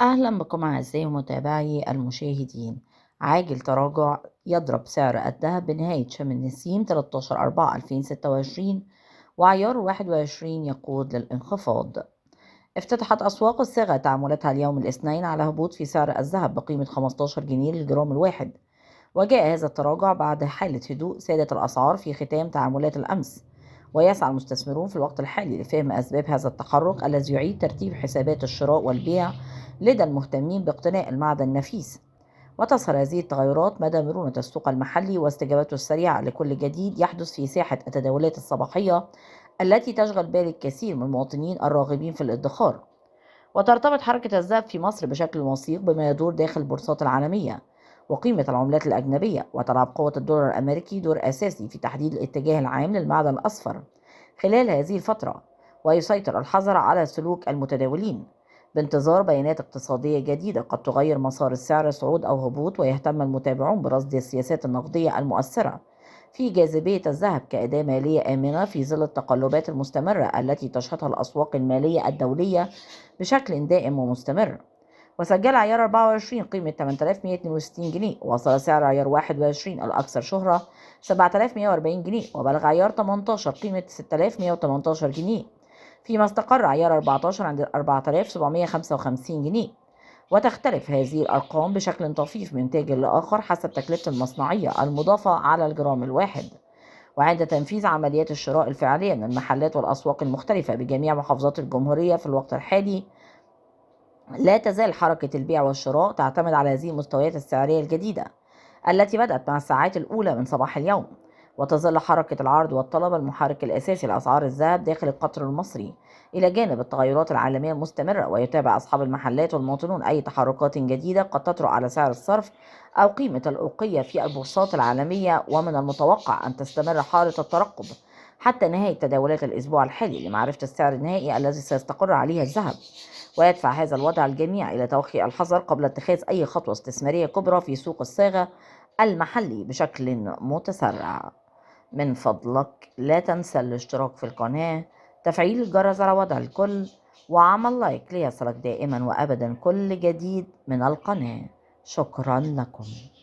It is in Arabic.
أهلا بكم أعزائي متابعي المشاهدين. عاجل تراجع يضرب سعر الذهب بنهاية شم النسيم 13/4/2026، وعيار 21 يقود للانخفاض. افتتحت أسواق الصاغة تعاملاتها اليوم الاثنين على هبوط في سعر الذهب بقيمة 15 جنيه للجرام الواحد، وجاء هذا التراجع بعد حالة هدوء سادت الأسعار في ختام تعاملات الأمس. ويسعى المستثمرون في الوقت الحالي لفهم أسباب هذا التحرك الذي يعيد ترتيب حسابات الشراء والبيع لدى المهتمين باقتناء المعدن النفيس. وتظهر هذه التغيرات مدى مرونة السوق المحلي واستجابته السريعة لكل جديد يحدث في ساحة التداولات الصباحية التي تشغل بال الكثير من المواطنين الراغبين في الادخار. وترتبط حركة الذهب في مصر بشكل وثيق بما يدور داخل البورصات العالمية وقيمة العملات الأجنبية، وتلعب قوة الدولار الأمريكي دور أساسي في تحديد الاتجاه العام للمعدن الأصفر خلال هذه الفترة. ويسيطر الحذر على سلوك المتداولين بانتظار بيانات اقتصادية جديدة قد تغير مسار السعر صعود أو هبوط. ويهتم المتابعون برصد السياسات النقدية المؤثرة في جاذبية الذهب كأداة مالية آمنة في ظل التقلبات المستمرة التي تشهدها الأسواق المالية الدولية بشكل دائم ومستمر. وسجل عيار 24 قيمة 8162 جنيه، ووصل سعر عيار 21 الأكثر شهرة 7140 جنيه، وبلغ عيار 18 قيمة 6118 جنيه، فيما استقر عيار 14 عند 4755 جنيه. وتختلف هذه الأرقام بشكل طفيف من تاجر لآخر حسب تكلفة المصنعية المضافة على الجرام الواحد. وعند تنفيذ عمليات الشراء الفعلية من المحلات والأسواق المختلفة بجميع محافظات الجمهورية في الوقت الحالي، لا تزال حركة البيع والشراء تعتمد على هذه المستويات السعرية الجديدة التي بدأت مع الساعات الأولى من صباح اليوم. وتظل حركة العرض والطلب المحرك الأساسي لأسعار الذهب داخل القطر المصري إلى جانب التغيرات العالمية المستمرة. ويتابع أصحاب المحلات والمواطنون أي تحركات جديدة قد تطرأ على سعر الصرف أو قيمة الأوقية في البورصات العالمية. ومن المتوقع أن تستمر حالة الترقب حتى نهاية تداولات الأسبوع الحالي لمعرفة السعر النهائي الذي سيستقر عليه الذهب. ويدفع هذا الوضع الجميع إلى توخي الحذر قبل اتخاذ أي خطوة استثمارية كبرى في سوق الصاغة المحلي بشكل متسرع. من فضلك لا تنسى الاشتراك في القناة، تفعيل الجرس على وضع الكل، وعمل لايك ليصلك دائما وأبدا كل جديد من القناة. شكرا لكم.